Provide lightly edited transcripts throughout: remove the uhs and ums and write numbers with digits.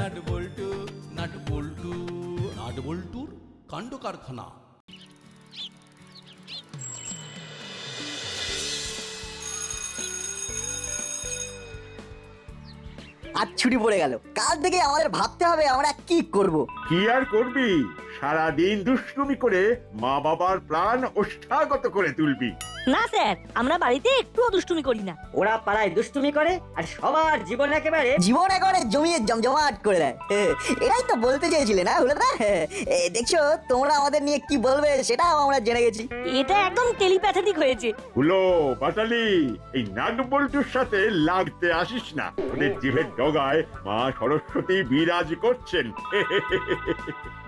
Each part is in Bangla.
নাট বল্টু, নাট বল্টু, নাট বল্টুর কাণ্ড কারখানা। আজ ছুটি পড়ে গেল, কাল থেকে আমাদের ভাবতে হবে আমরা কি করব। কি আর করবি, সারাদিন দুষ্টুমি করে মা বাবার প্রাণ ওষ্ঠাগত করে তুলবি। না স্যার, আমরা বাড়িতে একটুও দুষ্টুমি করি না। ওরা পাড়ায় দুষ্টুমি করে আর সবার জীবন একেবারে জীবন একবারে জমিয়ে জমজমাট করে দেয়। এটাই তো বলতে চেয়েছিলে না হলো না? দেখছো তোমরা আমাদের নিয়ে কি বলবে সেটাও আমরা জেনে গেছি। এটা একদম টেলিপ্যাথেটিক হয়েছে। হুলো বাটালি, এই নাট বল্টুর সাথে লাগতে আসিস না, ওদের জিভের ডগায় মা সরস্বতী বিরাজ করছেন।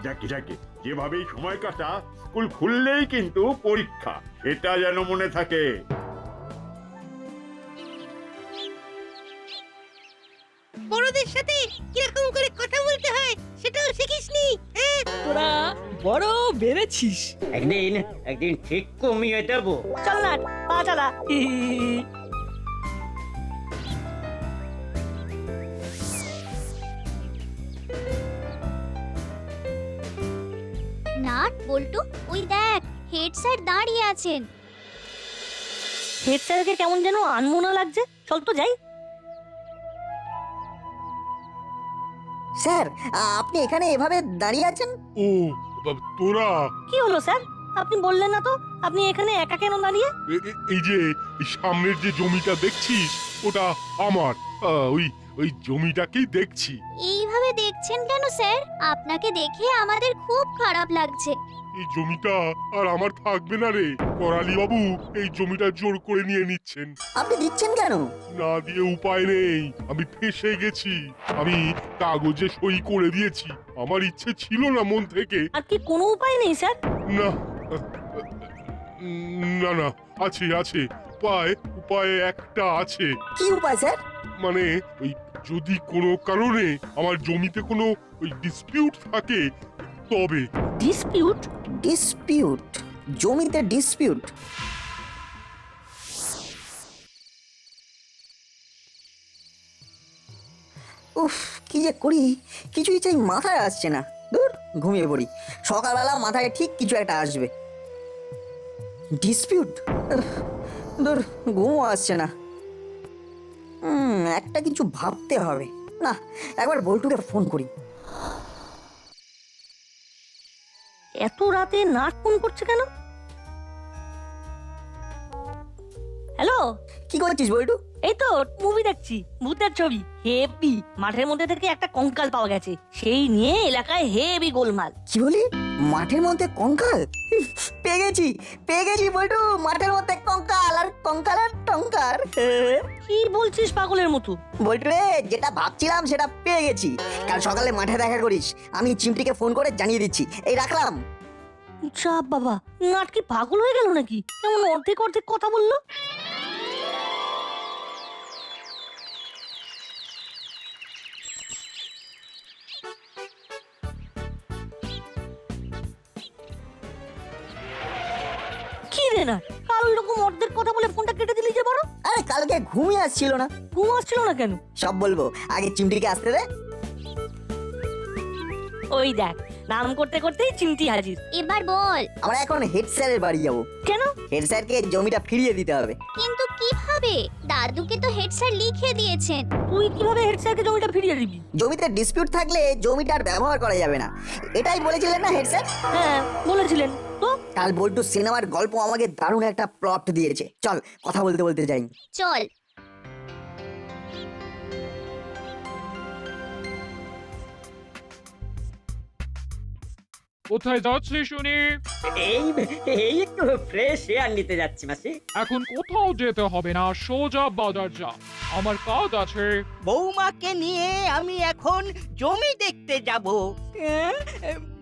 যাকে যাকে যেভাবেই সময় কাটা, স্কুল খুললেই কিন্তু পরীক্ষা, এটা যেন মনে থাকে। বড়দের সাথে কিরকম করে কথা বলতে হয় সেটাও শিখিসনি। তোরা বড় বেড়েছিস। একদিন একদিন ঠিক কমিয়ে দেবো। চল না, পা চালা। নাট বল্টু, ওই দেখ হেড স্যার দাঁড়িয়ে আছেন। হেড স্যারকে কেমন যেন আনমনা লাগছে। চল তো যাই। স্যার, আপনি এখানে এভাবে দাঁড়িয়ে আছেন? ও তোরা কি হলো স্যার? আপনি বললেন না তো আপনি এখানে একা কেন দাঁড়িয়ে? এই যে এই সামনের যে জমিটা দেখছিস ওটা আমার। ওই ওই জমিটাকেই দেখছি। এইভাবে দেখছেন কেন স্যার? আপনাকে দেখে আমাদের খুব খারাপ লাগছে। এই জমিটা আর আমার থাকবে না রে। করালি বাবু এই জমিটা জোর করে নিয়ে নিচ্ছেন। আপনি দিচ্ছেন কেন? না দিয়ে উপায় নেই, আমি ফেঁসে গেছি। আমি কাগজে সই করে দিয়েছি, আমার ইচ্ছে ছিল না মন থেকে। আর কি কোনো উপায় নেই স্যার? না না না, আছে আছে উপায়, উপায় একটা আছে। কি উপায় স্যার? মানে ওই যদি কোনো কারণে আমার জমিতে কোনো ওই ডিসপিউট থাকে তবে। ডিসপিউট? ডিসপিউট? জমিতে ডিসপিউট? উফ, কি যে করি কিছুই চাই মাথায় আসছে না। দূর, ঘুমিয়ে পড়ি, সকালবেলা মাথায় ঠিক কিছু একটা আসবে। ডিসপিউট? দূর, ঘুমও আসছে না। একটা কিছু ভাবতে হবে। না, একবার বল্টুকে ফোন করি। এত রাতে নাট ফোন করছে কেন? হ্যালো, কি করছিস বল্টু? এই তো মুভি দেখছি, ভূতের ছবি। হেভি, মাঠের মধ্যে থেকে একটা কঙ্কাল পাওয়া গেছে, সেই নিয়ে এলাকায় হেভি গোলমাল। কি বলি? মাঠের মধ্যে কঙ্কাল? পেয়ে গেছি বল্টু, মাঠের মধ্যে কঙ্কাল, আর কঙ্কালের টঙ্কার। কি বলছিস পাগলের মতো? বল্টু রে, যেটা ভাবছিলাম সেটা পেয়ে গেছি। কাল সকালে মাঠে দেখা করিস, আমি চিমটিকে ফোন করে জানিয়ে দিচ্ছি। এই রাখলাম। চাপ বাবা, নাট কি পাগল হয়ে গেল নাকি? কেমন অর্ধেক অর্ধেক কথা বললো। কি রে না, কাল ওরকম অর্ধেক কথা বলে ফোনটা কেটে দিলি যে বড়? আরে কালকে ঘুমিয়ে আসছিল না। ঘুম আসছিল না কেন? সব বলবো, আগে চিমটিকে আসতে দে। ওই দেখ, নাম করতে করতেই চিমটি হাজির। এবার বল। আমরা এখন হেড স্যারের বাড়ি যাবো। কেন? হেড স্যারকে জমিটা ফিরিয়ে দিতে হবে। কিন্তু কিভাবে? দাদুকে তো হেড স্যার লিখে দিয়েছেন। তুই কিভাবে হেড স্যারকে জমিটা ফিরিয়ে দিবি? জমিতে ডিসপিউট থাকলে জমিটার ব্যবহার করা যাবে না, এটাই বলেছিলেন না হেড স্যার? হ্যাঁ বলেছিলেন তো। কাল বল্টু সিনেমার গল্প আমাকে দারুণ একটা প্লট দিয়েছে। চল কথা বলতে বলতে যাই। চল। কোথায় যাচ্ছিস শুনি? এই এই একটু ফ্রেশ এয়ার নিতে যাচ্ছি মাসি। এখন কোথাও যেতে হবে না, সোজা বাজার যা, আমার কাজ আছে। বৌমাকে নিয়ে আমি এখন জমি দেখতে যাব।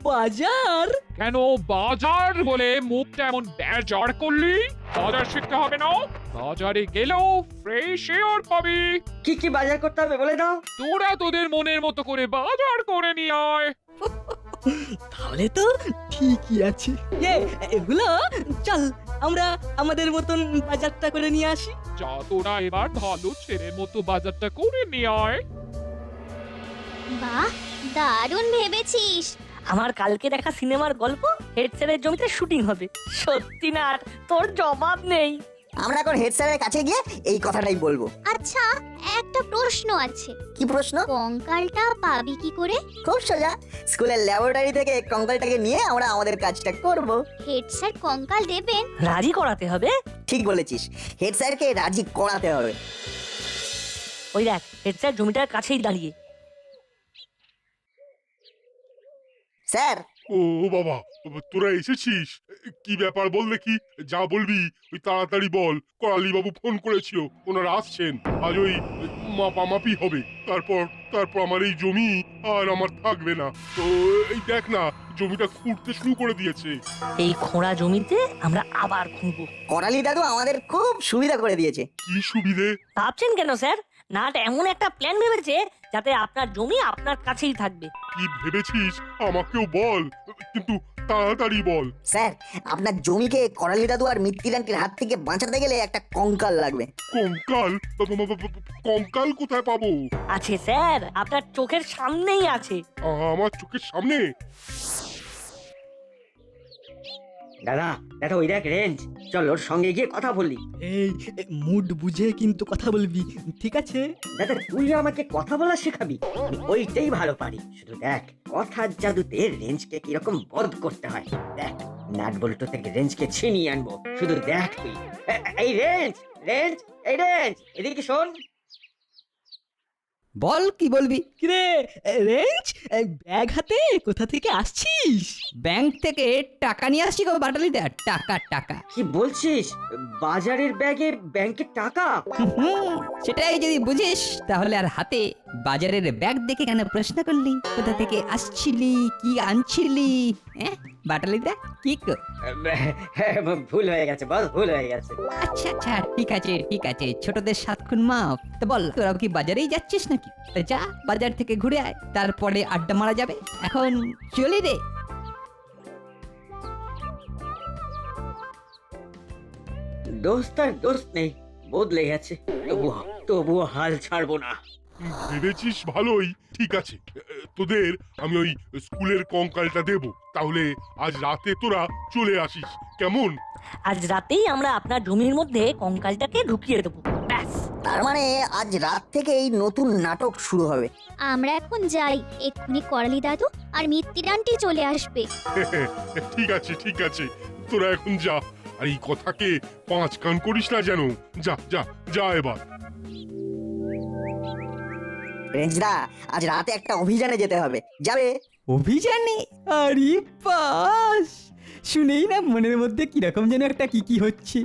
বাজার? কেন বাজার বলে মুখটা এমন বেজার করলি? বাজার শিখতে হবে না? বাজারে গেলেও ফ্রেশ এয়ার পাবি। কি কি বাজার করতে হবে বলে দাও। তোরা তোদের মনের মতো করে বাজার করে নিয়ে আয়। তাহলে তো ঠিকই আছে। এগুলো চল আমরা আমাদের মতন বাজারটা করে নিয়ে আসি। যা তোরা এবার ভালো ছেলের মতো বাজারটা করে নিয়ে আয়। বাহ, দারুণ ভেবেছিস। আমার কালকে দেখা সিনেমার গল্প হেড স্যারের জমিতে শুটিং হবে। সত্যি না, তোর জবাব নেই। আমরা এখন হেড স্যারের কাছে গিয়ে এই কথাটাই বলবো। আচ্ছা, একটা প্রশ্ন আছে। কি প্রশ্ন? কঙ্কালটা পাবি কি করে? খুব সোজা, স্কুলের ল্যাবরেটরি থেকে কঙ্কালটাকে নিয়ে আমরা আমাদের কাজটা করব। হেড স্যার কঙ্কাল দেবেন? রাজি করাতে হবে। ঠিক বলেছিস, হেড স্যারকে রাজি করাতে হবে। ওই দেখ, হেড স্যার জমিটার কাছেই দাঁড়িয়ে। স্যার, ও বাবা, তোরা এসেছিস? কি ব্যাপার বল দেখি, যা বলবি ওই তাড়াতাড়ি বল। করালি বাবু ফোন করেছিল, ওনারা আসছেন। আজ ওই মাপামাপি হবে, তারপর আমার এই জমি আর আমার থাকবে না। তো এই দেখ না, জমিটা খুঁড়তে শুরু করে দিয়েছে। এই খোঁড়া জমিতে আমরা আবার খুঁড়বো। করালি দাদু আমাদের খুব সুবিধা করে দিয়েছে। কি সুবিধে? ভাবছেন কেন স্যার? নাট এমন একটা প্ল্যান ভেবেছে যাতে আপনার জমি আপনার কাছেই থাকবে। কি ভেবেছিস আমাকেও বল, কিন্তু তাড়াতাড়ি বল। স্যার, আপনার জমিকে করালি দাদু আর মিত্তির আন্টির হাত থেকে বাঁচাতে গেলে একটা কঙ্কাল লাগবে। কঙ্কাল? কঙ্কাল কোথায় পাবো? আছে স্যার, আপনার চোখের সামনেই আছে। আমার চোখের সামনে? দাদা দাদা, ওই দেখ রেঞ্জ, চল ওর সঙ্গে গিয়ে কথা বললি। এই মুড বুঝে কিন্তু কথা বলবি, ঠিক আছে? দাদা, তুই আমাকে কথা বলা শেখাবি? আমি ওইটাই ভালো পারি। শুধু দেখ কথার জাদুতে রেঞ্জকে কিরকম বধ করতে হয়। দেখ, নাট বল্টু থেকে রেঞ্জকে ছিনিয়ে আনবো। শুধু দেখ তুই। এই রেঞ্জ, রেঞ্জ, এই রেঞ্জ, এদিকে শোন। বল, কি বলবি? কিরে রেঞ্জ, ব্যাগ হাতে কোথা থেকে আসছিস? ব্যাংক থেকে টাকা নিয়ে আসছি গো বাটালিদা, টাকা। কি বলছিস? বাজারের ব্যাগে ব্যাংকের টাকা? সেটাই যদি বুঝিস তাহলে আর হাতে বাজারের ব্যাগ দেখে কেন প্রশ্ন করলি? কোথা থেকে আসছিলি, কি আনছিলি? বাটালিদা, কি গো? ভুল হয়ে গেছে বল, ভুল হয়ে গেছে। আচ্ছা, ঠিক আছে, ছোটদের 7 খুন মাফ। তো বল, তোরা কি বাজারেই যাচ্ছিস নাকি? তো যা, বাজার থেকে ঘুরে আয়, তারপরে আড্ডা মারা যাবে। এখন চলি রে। দোস্ত আর দোস্ত নেই, বদলে গেছে। তবুও হাল ছাড়বো না। ভেবেছিস ভালোই, ঠিক আছে। তোদের আমি ওই স্কুলের কঙ্কালটা দেব, তাহলে আজ রাতে তোরা চলে আসিস, কেমন? আজ রাতেই আমরা আপনার জমির মধ্যে কঙ্কালটাকে ঢুকিয়ে দেবো, ব্যাস। তার মানে আজ রাত থেকে এই নতুন নাটক শুরু হবে। আমরা এখন যাই, এক্ষুনি করালি দাদু আর মিত্তির আন্টি চলে আসবে। ঠিক আছে, তোরা এখন যা। আর এই কথাকে 5 কান করিস না যেন। যা এবার। রেঞ্জদা, আজ রাতে একটা অভিযানে যেতে হবে, যাবে? অভিযানে? আরে বাস, শুনেই না মনের মধ্যে কিরকম যেন একটা কি হচ্ছে।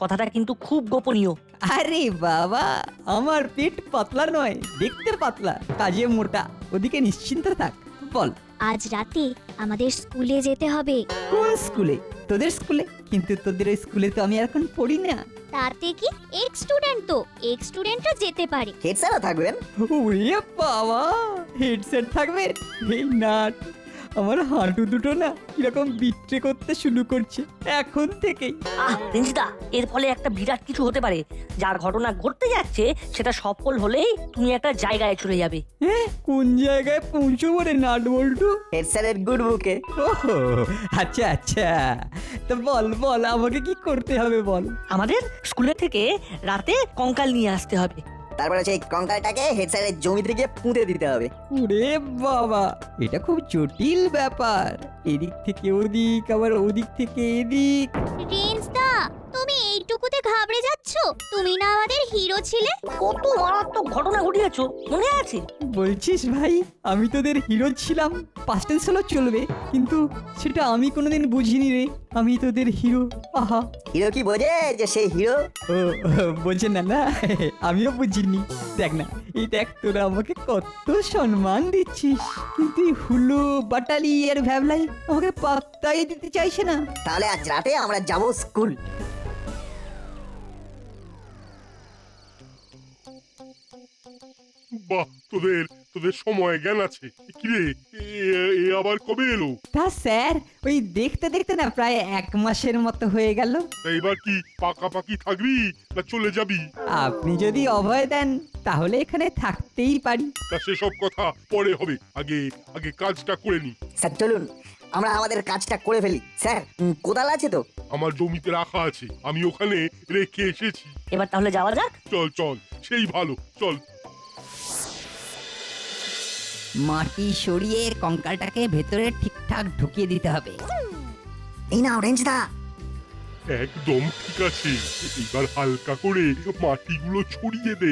কথাটা কিন্তু খুব গোপনীয়। আরে বাবা, আমার পেট পাতলা নয়, দেখতে পাতলা, কাজে মোটা। ওদিকে নিশ্চিন্ত থাক। বল, আজ রাতে আমাদের স্কুলে যেতে হবে। কোন স্কুলে? তোদের স্কুলে? কিন্তু তোদের ওই স্কুলে তো আমি এখন পড়ি না। তাতে কি, এক্স স্টুডেন্ট তো, এক্স স্টুডেন্টও যেতে পারে। হেড স্যারও থাকবেন? ওরে বাবা, হেডসেট থাকবে? এই নাট, আমার হাঁটু দুটো না কিরকম বিট্রে করতে শুরু করছে এখন থেকেই। রেঞ্জিদা, এর ফলে একটা বিরাট কিছু হতে পারে। যার ঘটনা ঘটতে যাচ্ছে সেটা সফল হলেই তুমি একটা জায়গায় চলে যাবে। কোন জায়গায় পৌঁছবো রে নাট বল্টু? হেড স্যারের গুড বুকে। ওহো, আচ্ছা, তো বল আমাকে কি করতে হবে বল। আমাদের স্কুলে থেকে রাতে কঙ্কাল নিয়ে আসতে হবে। তারপরে সেই কঙ্কালটাকে হেড স্যারের জমিতে গিয়ে পুঁতে দিতে হবে। ওরে বাবা, এটা খুব জটিল ব্যাপার। এদিক থেকে ওদিক, আবার ওদিক থেকে এদিক। রেঞ্জ দা, তুমি এইটুকুতে ঘাবড়ে যাচ্ছ? তুমি না আমাদের হিরো ছিলে? কত মারাত্মক ঘটনা ঘটিয়েছো, মনে আছে? বলছিস ভাই, আমি তোদের হিরো ছিলাম? পাস্ট টেন্স হলো চলবে, কিন্তু সেটা আমি কোনোদিন বুঝিনি রে। আমি তোদের হিরো। আহা, হিরো কি বোঝে যে সেই হিরো? ও বোঝে না, আমিও বুঝিনি। দেখ না, এই দেখ, তোরা আমাকে কত সম্মান দিচ্ছিস, কিন্তু এই হুলো, বাটালি আর ভ্যাবলাই আমাকে পাত্তাই দিতে চাইছে না। তাহলে আজ রাতে আমরা যাব স্কুল। বাহ, তোদের সময় জ্ঞান আছে। কিরে এ আবার কবে এলো? তা স্যার ওই দেখতে দেখতে না প্রায় 1 মাসের মতো হয়ে গেল। তা এবার কি পাকাপাকি থাকবি না চলে যাবি? আপনি যদি অভয় দেন তাহলে এখানে থাকতেই পারি। তা সেসব কথা পরে হবে, আগে আগে কাজটা করে নি। স্যার চলুন আমরা আমাদের কাজটা করে ফেলি। স্যার কোদাল আছে তো? আমার জমিতে রাখা আছে, আমি ওখানে রেখে এসেছি। এবার তাহলে যাওয়া যাক। চল চল, সেই ভালো, চল। মাটি সরিয়ে কঙ্কালটাকে ভেতরে ঠিকঠাক ঢুকিয়ে দিতে হবে। এই নাও রেঞ্জদা। একদম ঠিক আছে, এবার হালকা করে মাটিগুলো ছড়িয়ে দে।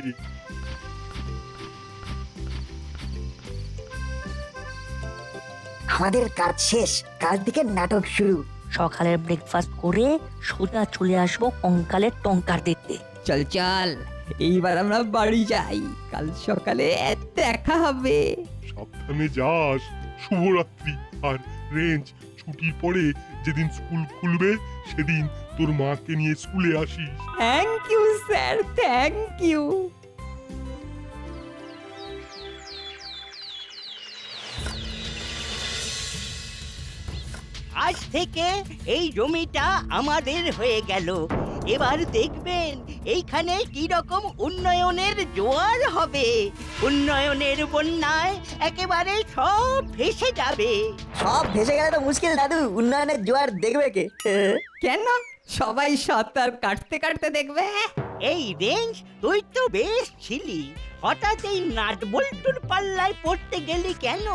আমাদের কাজ শেষ, কাল থেকে নাটক শুরু। সকালের ব্রেকফাস্ট করে সোজা চলে আসবো কঙ্কালের টঙ্কার দেখতে। চল চল, এইবার আমরা বাড়ি যাই, কাল সকালে দেখা হবে। সাবধানে যাস, শুভরাত্রি। আর রেঞ্জ, ছুটির পরে যেদিন স্কুল খুলবে সেদিন তোর মাকে নিয়ে স্কুলে আসিস। Thank you sir, thank you. আজ থেকে এই জমিটা আমাদের হয়ে গেল। এবার দেখবেন এইখানে কি রকম উন্নয়নের জোয়ার হবে। উন্নয়নের বন্যায় একেবারে সব ভেসে যাবে। সব ভেসে গেলে তো মুশকিল দাদু, উন্নয়নের জোয়ার দেখবে কে? কেন সবাই সাঁতার কাটতে কাটতে দেখবে? এই রেঞ্জ, তুই তো বেশ ছিলি, হঠাৎ এই নাট বল্টুর পাল্লায় পড়তে গেলি কেন?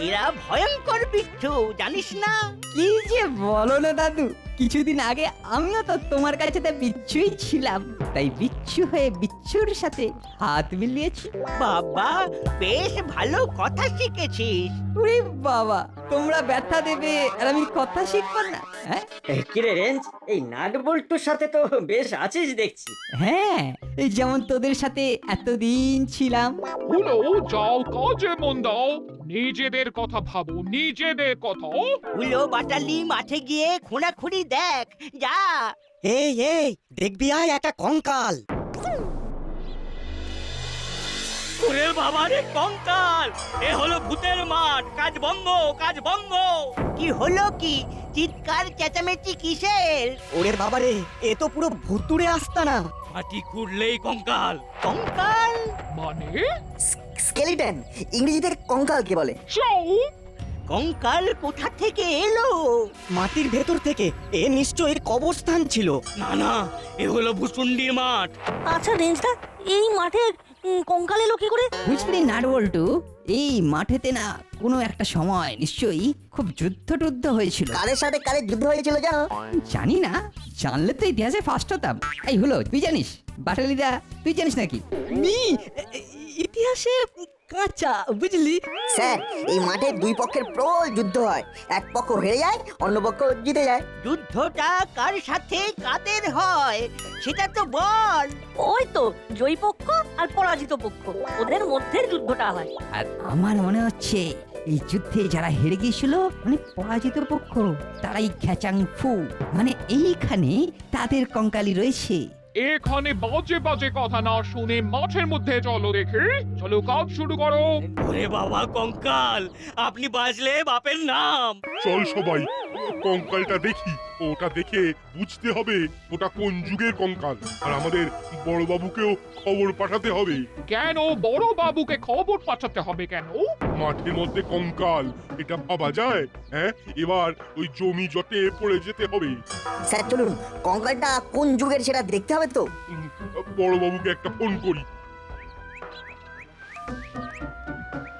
এরা ভয়ঙ্কর বিচ্ছু, জানিস না? কি যে বলো না দাদু, কিছুদিন আগে আমিও তো তোমার কাছে বিচ্ছুই ছিলাম, তাই বিচ্ছু হয়ে বিচ্ছুর সাথে হাত মিলিয়েছি। বাবা, বেশ ভালো কথা শিখেছিস। ওরে বাবা, তোমরা ব্যথা দেবে আর আমি কথা শিখবো না? হ্যাঁ কিরে রেঞ্জ, এই নাট বল্টুর সাথে তো বেশ আছিস দেখছি। হ্যাঁ, এই যেমন তোদের সাথে এতদিন ছিলাম। হলো, যাও কাজে মন দাও, নিজেদের কথা ভাবো, নিজেদের কথা। উলো বাটালি মাঠে গিয়ে খুঁড়াখুড়ি দেখ, যা। এই এই দেখবি আয় একটা কঙ্কাল। ওরে বাবা রে, কঙ্কাল! এ হলো ভূতের মাঠ, কাজ বন্ধ, কাজ বন্ধ। কি হলো কি? চিৎকার চেঁচামেচি কিসের? ওরে বাবারে, এ তো পুরো ভুতুড়ে আস্তানা। মাটি খুঁড়লেই কঙ্কাল। কঙ্কাল মানে স্কেলিটন, ইংরেজিতে কঙ্কালকে বলে। যাও, কঙ্কাল কোথা থেকে এলো? মাটির ভেতর থেকে। এ নিশ্চয়ই কবরস্থান ছিল। না না, এ হলো ভুসুন্ডির মাঠ। আচ্ছা রেঞ্জদা, এই মাঠে কঙ্কাল এলো কি করে? বুঝলি নাটবল্টু, এই মাঠেতে না কোনো একটা সময় নিশ্চয়ই খুব যুদ্ধ হয়েছিল। কাদের সাথে কাদের যুদ্ধ হয়েছিল জানো? জানি না, জানলে তো ইতিহাসে ফার্স্ট হতাম। এই হলো, তুই জানিস? বাটালিদা, তুই জানিস নাকি? ইতিহাসে কাঁচা, বুঝলি? স্যার, এই মাঠে দুই পক্ষের প্রবল যুদ্ধ হয়, এক পক্ষ হেরে যায়, অন্য পক্ষ জিতে যায়। যুদ্ধটা কার সাথে কাদের হয় সেটা তো বল। ওই তো জয়ী পক্ষ আর পরাজিত পক্ষ, ওদের মধ্যে যুদ্ধটা হয়। আর আমার মনে হচ্ছে এই যুদ্ধে যারা হেরে গিয়েছিল, মানে পরাজিত পক্ষ, তারাই খ্যাচাং ফু, মানে এইখানে তাদের কঙ্কালি রয়েছে। এখানে বাজে বাজে কথা না শুনে মাঠের মধ্যে চলো, দেখে চলো, কাজ শুরু করো। ওরে বাবা, কঙ্কাল! আপনি বাজলে বাপের নাম। চল সবাই কঙ্কালটা দেখি, ওটা দেখে বুঝতে হবে ওটা কোন যুগের কঙ্কাল। আর আমাদের বড়বাবুকেও খবর পাঠাতে হবে। কেন বড় বাবুকে খবর পাঠাতে হবে কেন? মাঠের মধ্যে কঙ্কাল, এটা ভাবা যায়? হ্যাঁ, এবার ওই জমি জটে পড়ে যেতে হবে। স্যার চলুন, কঙ্কালটা কোন যুগের সেটা দেখতে হবে তো। বড়বাবুকে একটা ফোন করি।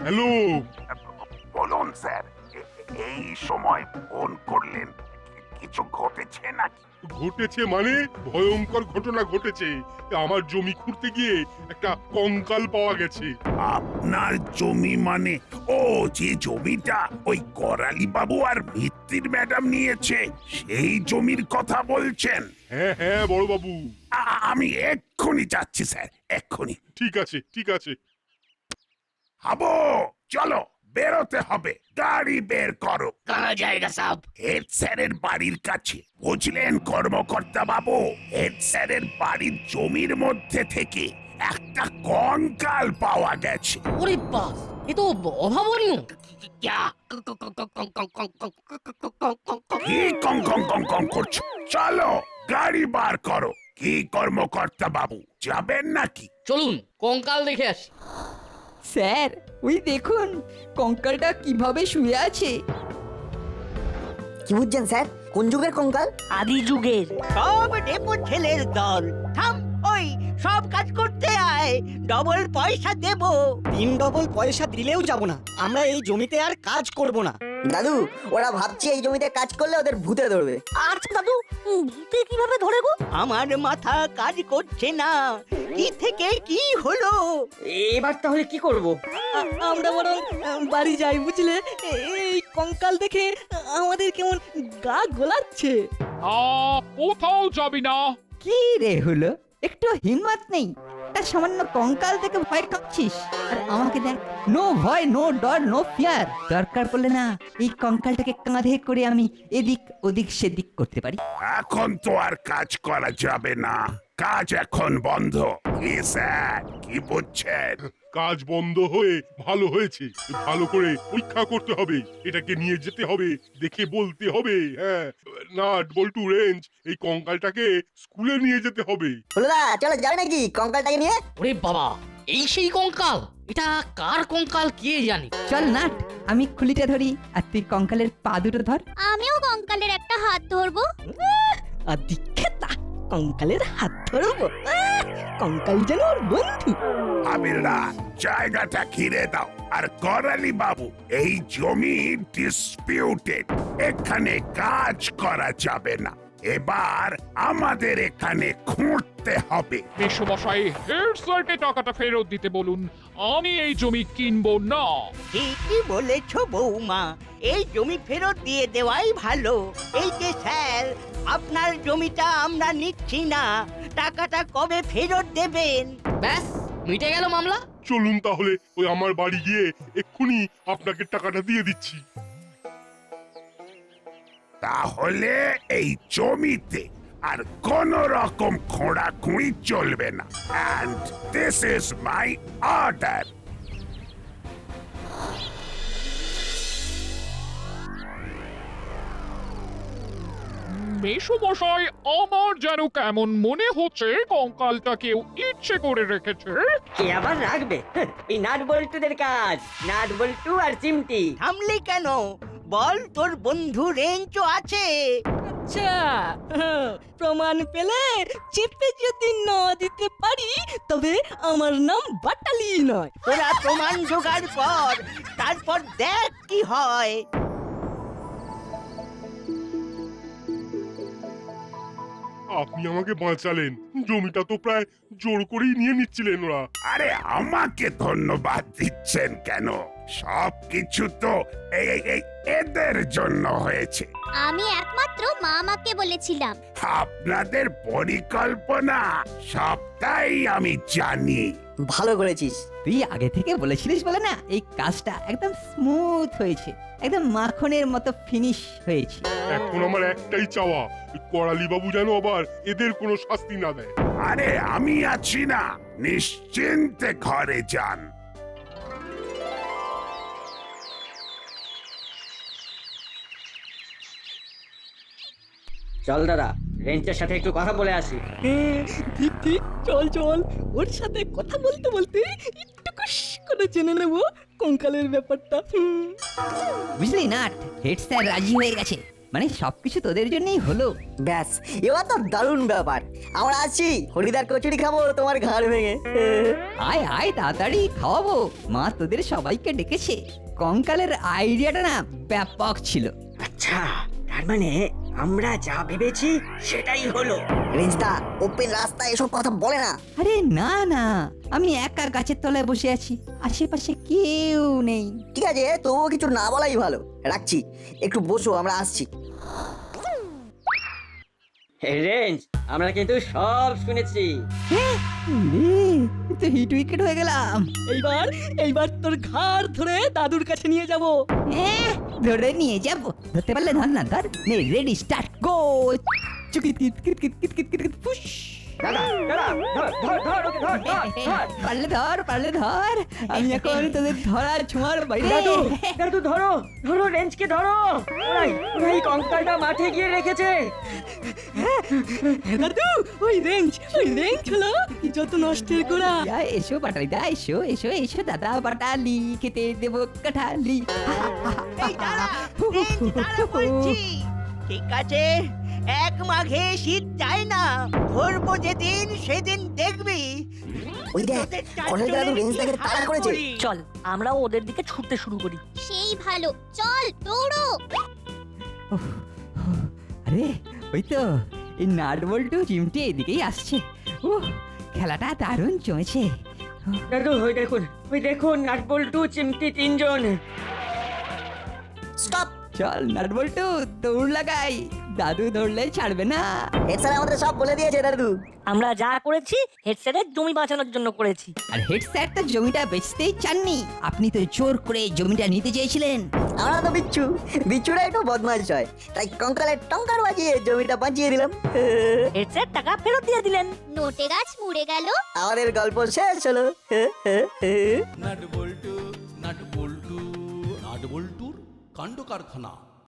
হ্যালো, বলুন স্যার, এই সময় ফোন করলেন, কিছু ঘটেছে নাকি? ঘটেছে মানে ভয়ঙ্কর ঘটনা ঘটেছে। আমার জমি খুঁড়তে গিয়ে একটা কঙ্কাল পাওয়া গেছে। আপনার জমি মানে? ও, যে জমিটা ওই করালি বাবু আর ভিত্তির ম্যাডাম নিয়েছে, সেই জমির কথা বলছেন? হ্যাঁ হ্যাঁ বড়বাবু। আমি এক্ষুনি যাচ্ছি স্যার, এক্ষুনি। ঠিক আছে ঠিক আছে। হাবো, চলো, বেরোতে হবে, গাড়ি বের করো। কারা জায়গা সাহেব? হেড স্যারের বাড়ির কাছে, বুঝলেন কর্মকর্তা বাবু? হেড স্যারের বাড়ির জমির মধ্যে থেকে একটা কঙ্কাল পাওয়া গেছে। ওরে বাস, এ তো অভাবনীয়। কি কং কং কং কং করছো? চলো গাড়ি বার করো। কি কর্মকর্তা বাবু, যাবেন নাকি? চলুন কঙ্কাল দেখে আসি। স্যার ওই দেখুন কঙ্কালটা কিভাবে শুয়ে আছে। কি বুঝছেন স্যার, কোন যুগের কঙ্কাল? আদি যুগের। সব ডেপো ছেলের দল, থাম, ওই সব কাজ করতে আয়, ডবল পয়সা দেব। 3 ডবল পয়সা দিলেও যাব না, আমরা এই জমিতে আর কাজ করব না। দাদু, ওরা ভাবছে এই জমিতে কাজ করলে ওদের ভূতে ধরবে। আচ্ছা দাদু, ভূতে কিভাবে ধরে গো? আমার মাথা কাজ করছে না, কি থেকে কি হলো। এবার তাহলে কি করব? আমরা বরং বাড়ি যাই, বুঝলে? এই কঙ্কাল দেখে আমাদের কেমন গা গোলাচ্ছে। কোথাও যাবি না। কি রে হলো, একটু হিম্মত নেই? একটা সামান্য কঙ্কাল থেকে ভয় কাঁপছিস, আর আমাকে দেখ, নো ভয়, নো ডর, নো ফিয়ার। দরকার পড়লে না এই কঙ্কালটাকে কাঁধে করে আমি এদিক ওদিক সেদিক করতে পারি। এখন তো আর কাজ করা যাবে না, কাজ এখন বন্ধ। কি স্যার, কি বুঝছেন? কাজ বন্ধ হয়ে ভালো হয়েছে, ভালো করে পরীক্ষা করতে হবে, এটাকে নিয়ে যেতে হবে, দেখে বলতে হবে। হ্যাঁ, নাট বল্টু রেঞ্জ, এই কঙ্কালটাকে স্কুলে নিয়ে যেতে হবে। হলোদা, চলো যাবে নাকি কঙ্কালটাকে নিয়ে? ওরে বাবা, এই সেই কঙ্কাল? এটা কার কঙ্কাল কে জানি। চল নাট, আমি খুলিটা ধরি আর তুই কঙ্কালের পা দুটো ধর। আমিও কঙ্কালের একটা হাত ধরবো। আর দীক্ষেতা কঙ্কালের হাত ধরবো। কঙ্কাল যেন ওর বন্ধু। আবিররা, জায়গাটা ঘিরে দাও। আর করালি বাবু, এই জমি ডিসপিউটেড, এখানে কাজ করা যাবে না। এবার আমাদের এখানে খুঁড়তে হবে। মেসমশাই হেড স্যারকে টাকাটা ফেরত দিতে বলুন, আমি এই জমি কিনবো না। ঠিকই বলেছো বৌমা, এই জমি ফেরত দিয়ে দেওয়াই ভালো। এই যে স্যার, আপনার জমিটা আমরা নিচ্ছি না, টাকাটা কবে ফেরত দেবেন? ব্যাস, মিটে গেল মামলা। চলুন তাহলে ওই আমার বাড়ি গিয়ে এক্ষুনি আপনাকে টাকাটা দিয়ে দিচ্ছি। তাহলে এই জমিতে আর কোন রকম খোঁড়াখুঁড়ি চলবে না। And this is my order. মেসমশাই, আমার যেন কেমন মনে হচ্ছে কঙ্কালটা কেউ ইচ্ছে করে রেখেছে। কে আবার রাখবে? এই নাট বল্টুদের কাজ, নাট বল্টু আর চিমটি। থামলি কেন? বল, তোর বন্ধু রেঞ্চও আছে। আচ্ছা, প্রমাণ পেলে চেপে যদি না দিতে পারি তবে আমার নাম বাটালি নয়। তোরা প্রমাণ জোগাড় কর, তারপর দেখ কি হয়। আপনি আমাকে বাঁচালেন, জমিটা তো প্রায় জোর করেই নিয়ে নিচ্ছিলেন ওরা। আরে আমাকে ধন্যবাদ দিচ্ছেন কেন? সবকিছু তো এদের জন্য হয়েছে। আমি একমাত্র মামাকে বলেছিলাম। আপনাদের পরিকল্পনা সবটাই আমি জানি। ভালো করেছিস। তুই আগে থেকে বলেছিলিস বলে না এই কাজটা একদম স্মুথ হয়েছে, একদম মাখনের মতো ফিনিশ হয়েছে। এখন আমার একটাই চাওয়া, করালি বাবু যেন আবার এদের কোনো শাস্তি না দেয়। আরে আমি আছি না, নিশ্চিন্তে ঘরে যান। চল দাদা, রেঞ্চের সাথে একটু কথা বলে আসি। ঠিক ঠিক, চল চল, ওর সাথে কথা বলতে বলতে একটু কুশ করে জেনে নেবো কঙ্কালের ব্যাপারটা। বুঝলি নাট, হেড স্যার রাজি হয়ে গেছে, মানে সবকিছু তোদের জন্যই হলো। ব্যাস, এবার তো দারুণ ব্যাপার। আমরা আছি, হরিদার কচুরি খাবো তোমার ঘাড় ভেঙে। আয় আয়, তাড়াতাড়ি খাওয়াবো। মা তোদের সবাইকে ডেকেছে। কঙ্কালের আইডিয়াটা না ব্যাপক ছিল। আচ্ছা, তার মানে আমরা যা ভেবেছি সেটাই হলো। রেঞ্জদা, ওপেন রাস্তায় এসব কথা বলে না। আরে না না, আমি একা গাছের তলায় বসে আছি, আশেপাশে কেউ নেই। ঠিক আছে, তবুও কিছু না বলাই ভালো। রাখছি, একটু বসো, আমরা আসছি। রেঞ্জ, আমরা কিন্তু সব শুনেছি। তো হিট উইকেট হয়ে গেলাম। এইবার তোর ঘাড় ধরে দাদুর কাছে নিয়ে যাব। ধরে নিয়ে যাব, ধরতে পারলে ধর না ধর। Ready, start, go. চুকিট কিট কিট কিট কিট কিট কিট ফুস। দাদা দাদা ধর ধর ধর ওকে ধর ধর ধর পারলে ধর আমি এখন তোদের ধরার ছোঁয়ার বাইরে দাদু দাদু ধরো ধরো রেঞ্জকে ধরো ওরাই কঙ্কালটা মাঠে গিয়ে রেখেছে। দাদু ওই রেঞ্জ হলো যত নষ্টের গোড়া। এসো বাটালি দা এসো এসো এসো দাদা বাটালি খেতে দেবো কাঠালি ঠিক আছে, 1 মাঘে শীত যায় না, ধরবো যেদিন সেদিন দেখবি। ওই দেখ কর্নেল দাদু রেঞ্জ দেখে তাড়া করেছে। চল আমরা ওদের দিকে ছুটতে শুরু করি। সেই ভালো, চল দৌড়ো। আরে ওই তো এই নাট বল্টু চিমটি এদিকেই আসছে। ও খেলাটা দারুণ জমেছে। দাদু ওই দেখুন নাটবল্টু চিমটি 3 জন। স্টপ। চল নাট বল্টু দৌড় লাগাই, দাদু ধরলে ছাড়বে না। হেড স্যার আমাদের সব বলে দিয়েছে দাদু। আমরা যা করেছি হেড স্যারের জমি বাঁচানোর জন্য করেছি। আর হেড স্যার তো জমিটা বেচতেই চাননি, আপনি তো জোর করে জমিটা নিতে চেয়েছিলেন। আমরা তো বিচ্ছুরা একটু বদমাশ হয়, তাই কঙ্কালের টঙ্কার বাজিয়ে জমিটা বাঁচিয়ে দিলাম। হেড স্যার টাকা ফেরত দিয়ে দিলেন। নোটে গাছ মুড়ে গেল। আমাদের গল্প শেষ হলো। নাট বল্টুর কাণ্ড কারখানা।